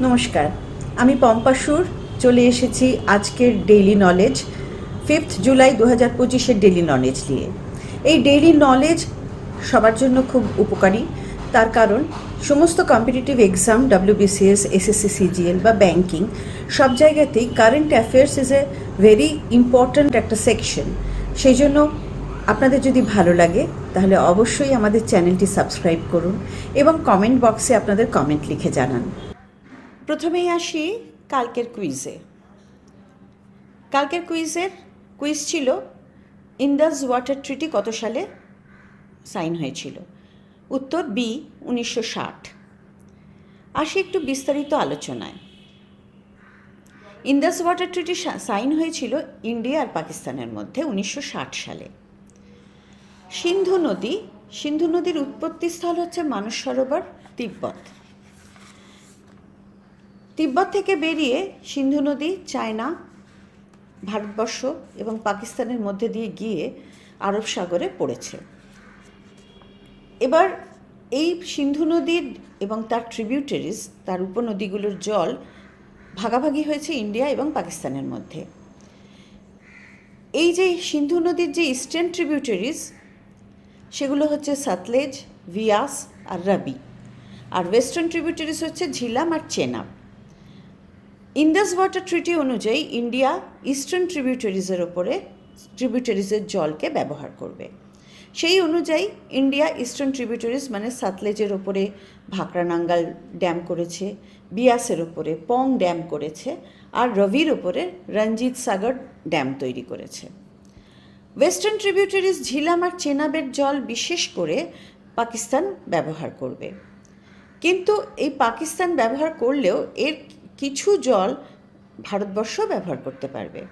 নমস্কার, আমি পম্পা সুর চলে এসেছি আজকের ডেইলি নলেজ 5 জুলাই 2025-এর ডেইলি নলেজ নিয়ে। এই ডেইলি নলেজ সবার জন্য খুব উপকারী, তার কারণ সমস্ত competitive exam WBCS, SSC, CGL বা ব্যাংকিং সব জায়গাতেই current affairs is a very important একটা সেকশন। সেই জন্য আপনাদের যদি ভালো লাগে তাহলে অবশ্যই আমাদের চ্যানেলটি সাবস্ক্রাইব করুন এবং কমেন্ট বক্সে আপনাদের কমেন্ট লিখে জানান। প্রথমেই আসি কালকের কুইজে। কালকের কুইজ ছিল ইন্দাস ওয়াটার ট্রিটি কত সালে সাইন হয়েছিল? উত্তর বি, 1960। আসি একটু বিস্তারিত আলোচনায়। ইন্দাস ওয়াটার ট্রিটি সাইন হয়েছিল ইন্ডিয়া আর পাকিস্তানের মধ্যে 1960 সালে। সিন্ধু নদীর উৎপত্তিস্থল হচ্ছে মানস সরোবর, তিব্বত থেকে বেরিয়ে সিন্ধু নদী চায়না, ভারতবর্ষ এবং পাকিস্তানের মধ্যে দিয়ে গিয়ে আরব সাগরে পড়েছে। এবার এই সিন্ধু নদীর এবং তার ট্রিবিউটারিজ, তার উপনদীগুলোর জল ভাগাভাগি হয়েছে ইন্ডিয়া এবং পাকিস্তানের মধ্যে। এই যে সিন্ধু নদীর যে ইস্টার্ন ট্রিবিউটারিজ সেগুলো হচ্ছে সতলেজ, ভিয়াস আর রাবি, আর ওয়েস্টার্ন ট্রিবিউটারিজ হচ্ছে ঝিলাম আর চেনাব। ইন্দাস ওয়াটার ট্রিটি অনুযায়ী ইন্ডিয়া ইস্টার্ন ট্রিবিউটারিজের জলকে ব্যবহার করবে। সেই অনুযায়ী ইন্ডিয়া ইস্টার্ন ট্রিবিউটারিজ মানে সতলেজের ওপরে ভাকরানাঙ্গাল ড্যাম করেছে, বিয়াসের ওপরে পং ড্যাম করেছে, আর রবির ওপরে রঞ্জিত সাগর ড্যাম তৈরি করেছে। ওয়েস্টার্ন ট্রিবিউটারিজ ঝিলাম আর চেনাবের জল বিশেষ করে পাকিস্তান ব্যবহার করবে, কিন্তু এই পাকিস্তান ব্যবহার করলেও এর কিছু জল ভারতবর্ষ ব্যবহার করতে পারবে।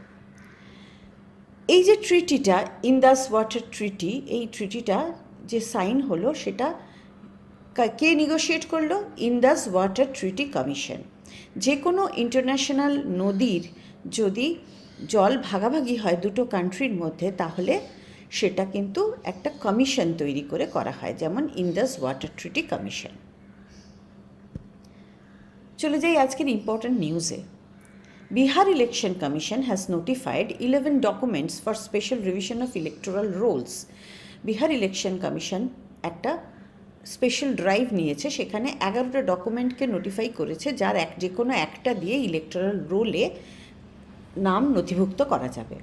এই যে ট্রিটিটা, ইন্দাস ওয়াটার ট্রিটি, এই ট্রিটিটা যে সাইন হলো সেটা কে নেগোশিয়েট করলো? Indus water treaty commission. যে কোনো ইন্টারন্যাশনাল নদীর যদি জল ভাগাভাগি হয় দুটো কান্ট্রির মধ্যে, তাহলে সেটা কিন্তু একটা কমিশন তৈরি করে করা হয়, যেমন ইন্দাস ওয়াটার ট্রিটি কমিশন। চলে যাই আজকের ইম্পর্ট্যান্ট নিউজে। Bihar Election Commission has notified 11 documents for special revision of electoral rolls. Bihar election commission একটা স্পেশাল ড্রাইভ নিয়েছে, সেখানে 11টা ডকুমেন্টকে নোটিফাই করেছে যার যে কোনো একটা দিয়ে ইলেকটোরাল রোলে নাম নথিভুক্ত করা যাবে।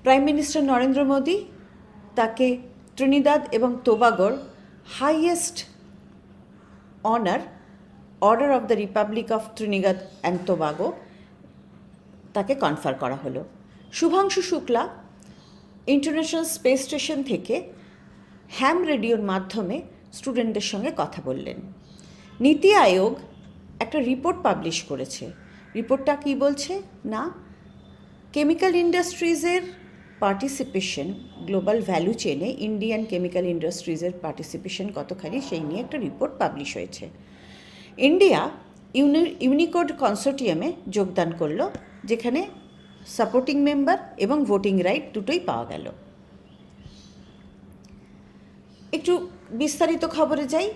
প্রাইম মিনিস্টার নরেন্দ্র মোদী তাকে ত্রিনিদাদ এবং তোবাগোর highest honour order of the republic of Trinidad and Tobago তাকে কনফার করা হলো। Shubhanshu Shukla international space station থেকে হ্যাম রেডিওর মাধ্যমে স্টুডেন্টদের সঙ্গে কথা বললেন। নীতি আয়োগ একটা রিপোর্ট পাবলিশ করেছে। রিপোর্টটা কি বলছে না, কেমিক্যাল ইন্ডাস্ট্রিজের পার্টিসিপেশন গ্লোবাল ভ্যালু চেনে ইন্ডিয়ান কেমিক্যাল ইন্ডাস্ট্রিজের পার্টিসিপেশন কতখানি সেই নিয়ে একটা রিপোর্ট পাবলিশ হয়েছে। ইন্ডিয়া ইউনিকোড কনসোর্টিয়ামে যোগদান করলো, যেখানে সাপোর্টিং মেম্বার এবং ভোটিং রাইট দুটোই পাওয়া গেল। একটু বিস্তারিত খবরে যাই।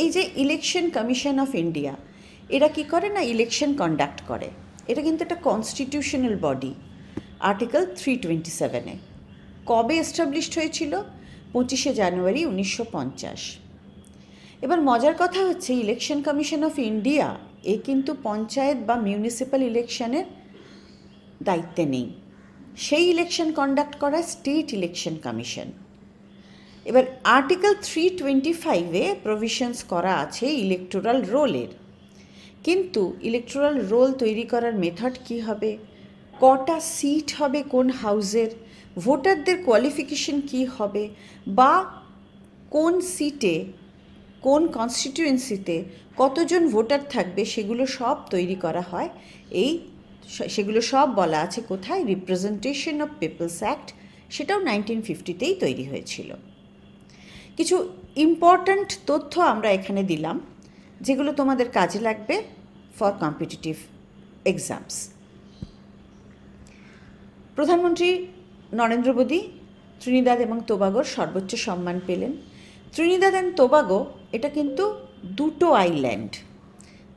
এই যে ইলেকশন কমিশন অফ ইন্ডিয়া, এরা কি করে না, ইলেকশন কন্ডাক্ট করে। এটা কিন্তু একটা কনস্টিটিউশনাল বডি, আর্টিকেল 327-এ। কবে এস্টাবলিশড হয়েছিল? 25শে জানুয়ারি 1950। এবার মজার কথা হচ্ছে, ইলেকশন কমিশন অফ ইন্ডিয়া এ কিন্তু পঞ্চায়েত বা মিউনিসিপ্যাল ইলেকশনের দায়িত্বে নেই। সেই ইলেকশন কন্ডাক্ট করা স্টেট ইলেকশন কমিশন। এবার আর্টিকেল 325-এ প্রভিশনস করা আছে ইলেকটোরাল রোলের, কিন্তু ইলেকটোরাল রোল তৈরি করার মেথড কি হবে, কটা সিট হবে কোন হাউসের, ভোটারদের কোয়ালিফিকেশন কি হবে, বা কোন সিটে কোন কনস্টিটিউয়েন্সিতে কতজন ভোটার থাকবে, সেগুলো সব তৈরি করা হয়। সেগুলো সব বলা আছে কোথায়? রিপ্রেজেন্টেশন অফ পিপলস অ্যাক্ট, সেটাও 1950-তেই তৈরি হয়েছিল। কিছু ইম্পর্ট্যান্ট তথ্য আমরা এখানে দিলাম, যেগুলো তোমাদের কাজে লাগবে ফর কম্পিটিটিভ এক্সামস। প্রধানমন্ত্রী নরেন্দ্র মোদী ত্রিনিদাদ এবং তোবাগোর সর্বোচ্চ সম্মান পেলেন। ত্রিনিদাদ অ্যান্ড তোবাগো এটা কিন্তু দুটো আইল্যান্ড,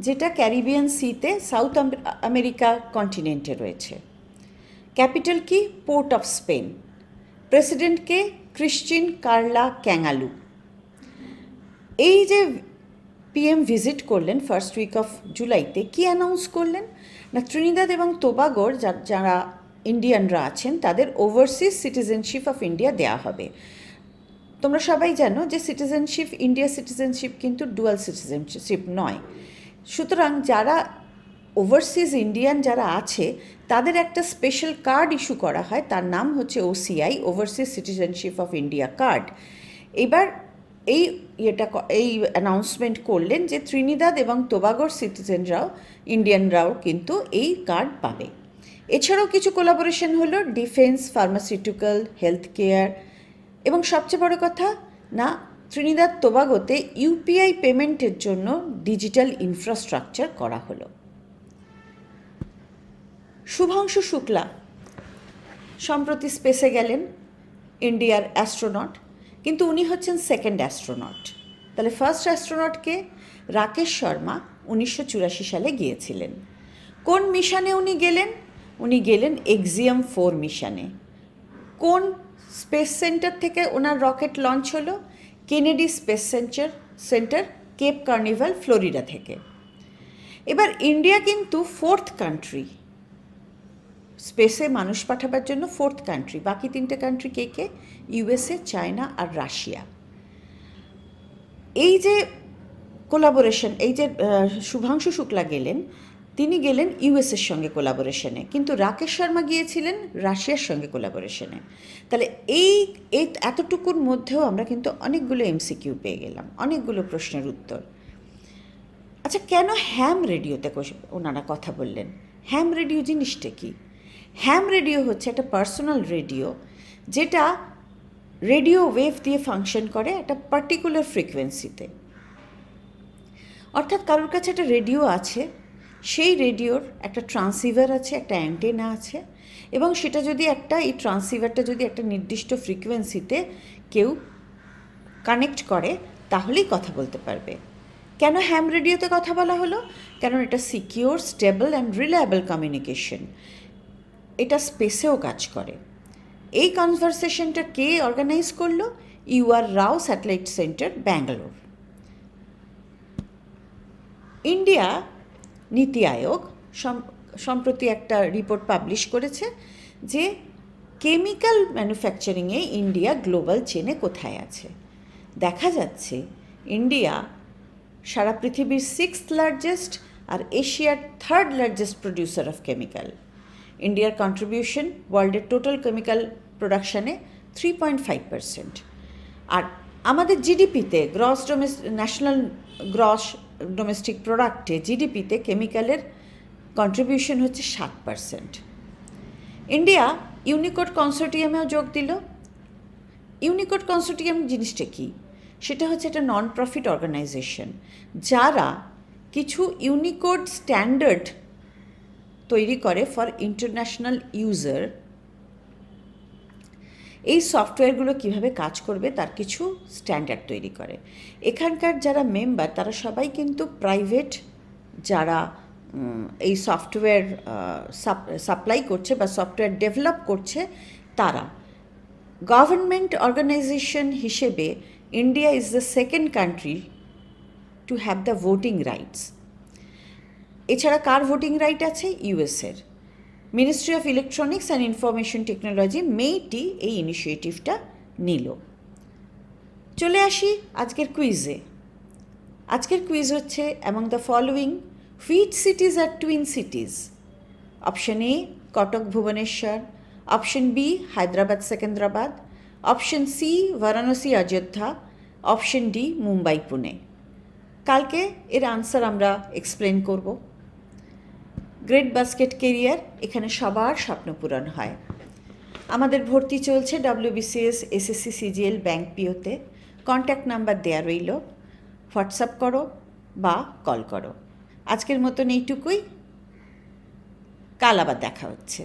যেটা ক্যারিবিয়ান সিতে সাউথ আমেরিকা কন্টিনেন্টে রয়েছে। ক্যাপিটাল কি? Port of Spain. প্রেসিডেন্টকে ক্রিশ্চিন কার্লা ক্যাঙ্গালু। এই যে পিএম ভিজিট করলেন ফার্স্ট উইক অফ জুলাইতে, কি অ্যানাউন্স করলেন না ত্রিনিদাদ এবং তোবাগোর যারা ইন্ডিয়ানরা আছেন তাদের ওভারসিজ সিটিজেনশিপ অফ ইন্ডিয়া দেয়া হবে। তোমরা সবাই জানো যে সিটিজেনশিপ, ইন্ডিয়া সিটিজেনশিপ কিন্তু ডুয়াল সিটিজেনশিপ নয়। সুতরাং যারা ওভারসিজ ইন্ডিয়ান যারা আছে তাদের একটা স্পেশাল কার্ড ইস্যু করা হয়, তার নাম হচ্ছে OCI, overseas citizenship of India card. এবার এই অ্যানাউন্সমেন্ট করলেন যে ত্রিনিদাদ এবং তোবাগোর সিটিজেনরাও, ইন্ডিয়ানরাও কিন্তু এই কার্ড পাবে। এছাড়াও কিছু কোলাবোরেশন হলো ডিফেন্স, ফার্মাসিউটিক্যাল, হেলথ কেয়ার, এবং সবচেয়ে বড় কথা না ত্রিনিদাদ তোবাগোতে ইউপিআই পেমেন্টের জন্য ডিজিটাল ইনফ্রাস্ট্রাকচার করা হলো। শুভাংশু শুক্লা সম্প্রতি স্পেসে গেলেন, ইন্ডিয়ার অ্যাস্ট্রোনট, কিন্তু উনি হচ্ছেন সেকেন্ড অ্যাস্ট্রোনট। তাহলে ফার্স্ট অ্যাস্ট্রোনটকে রাকেশ শর্মা 1984 সালে গিয়েছিলেন। কোন মিশনে উনি গেলেন? উনি গেলেন এক্সিয়াম 4 মিশনে। কোন স্পেস সেন্টার থেকে ওনার রকেট লঞ্চ হলো? Kennedy space centre, Cape Carnival, Florida থেকে। এবার ইন্ডিয়া কিন্তু 4th কান্ট্রি, স্পেসে মানুষ পাঠাবার জন্য 4th কান্ট্রি। বাকি 3টে কান্ট্রি কে কে? ইউএসএ, চায়না আর রাশিয়া। এই যে কোলাবোরেশন, এই যে শুভাংশু শুক্লা গেলেন, তিনি গেলেন ইউএসএর সঙ্গে কোলাবোরেশনে, কিন্তু রাকেশ শর্মা গিয়েছিলেন রাশিয়ার সঙ্গে কোলাবোরেশনে। তাহলে এই এতটুকুর মধ্যেও আমরা কিন্তু অনেকগুলো এমসিকিউ পেয়ে গেলাম, অনেকগুলো প্রশ্নের উত্তর। আচ্ছা, কেন হ্যাম রেডিওতে ওনারা কথা বললেন? হ্যাম রেডিও জিনিসটা কি? হ্যাম রেডিও হচ্ছে একটা পার্সোনাল রেডিও, যেটা রেডিও ওয়েভ দিয়ে ফাংশন করে একটা পার্টিকুলার ফ্রিকোয়েন্সিতে। অর্থাৎ কারোর কাছে একটা রেডিও আছে, সেই রেডিওর একটা ট্রান্সিভার আছে, একটা অ্যান্টেনা আছে, এবং সেটা যদি এই ট্রান্সিভারটা যদি একটা নির্দিষ্ট ফ্রিকোয়েন্সিতে কেউ কানেক্ট করে তাহলেই কথা বলতে পারবে। কেন হ্যাম রেডিওতে কথা বলা হলো? কারণ এটা secure, stable and reliable communication. এটা স্পেসেও কাজ করে। এই কনভারসেশনটা কে অর্গানাইজ করলো? ইউআর রাও স্যাটেলাইট সেন্টার, ব্যাঙ্গালোর। ইন্ডিয়া নীতি আয়োগ সম্প্রতি একটা রিপোর্ট পাবলিশ করেছে যে কেমিক্যাল ম্যানুফ্যাকচারিংয়ে ইন্ডিয়া গ্লোবাল চেনে কোথায় আছে। দেখা যাচ্ছে ইন্ডিয়া সারা পৃথিবীর 6th লার্জেস্ট আর এশিয়ার 3rd largest producer of chemical. ইন্ডিয়ার কন্ট্রিবিউশন ওয়ার্ল্ডের টোটাল কেমিক্যাল প্রোডাকশানে 3.5%। আর আমাদের জিডিপিতে, ন্যাশনাল গ্রস ডোমেস্টিক প্রোডাক্টে, জিডিপিতে কেমিক্যালের কন্ট্রিবিউশন হচ্ছে 7%। ইন্ডিয়া ইউনিকোড কনসোর্টিয়ামেও যোগ দিল। ইউনিকোড কনসোর্টিয়াম জিনিসটা কি? সেটা হচ্ছে একটা নন প্রফিট অর্গানাইজেশন, যারা কিছু ইউনিকোড স্ট্যান্ডার্ড তৈরি করে ফর ইন্টারন্যাশনাল ইউজার। এই সফটওয়্যারগুলো কিভাবে কাজ করবে তার কিছু স্ট্যান্ডার্ড তৈরি করে। এখানকার যারা মেম্বার তারা সবাই কিন্তু প্রাইভেট, যারা এই সফটওয়্যার সাপ্লাই করছে বা সফটওয়্যার ডেভেলপ করছে তারা। গভর্নমেন্ট অর্গানাইজেশন হিসেবে India is the second country to have the voting rights. এছাড়া কার ভোটিং রাইট আছে? ইউএসের। Ministry of electronics and information technology MeitY এই ইনিশিয়েটিভটা নিল। চলে আসি আজকের কুইজে। আজকের কুইজ হচ্ছে among the following which cities are twin cities? Option A Cuttack Bhubaneswar, option B Hyderabad Secunderabad, option C Varanasi Ayodhya, option D Mumbai Pune. কালকে এর আনসার আমরা এক্সপ্লেন করব। গ্রেট বাস্কেট কেরিয়ার, এখানে সবার স্বপ্ন পূরণ হয়। আমাদের ভর্তি চলছে WBCS, SSC, CGL, ব্যাংক পিওতে। কন্ট্যাক্ট নাম্বার দেওয়া রইল, হোয়াটসঅ্যাপ করো বা কল করো। আজকের মতন এইটুকুই, কাল আবার দেখা হচ্ছে।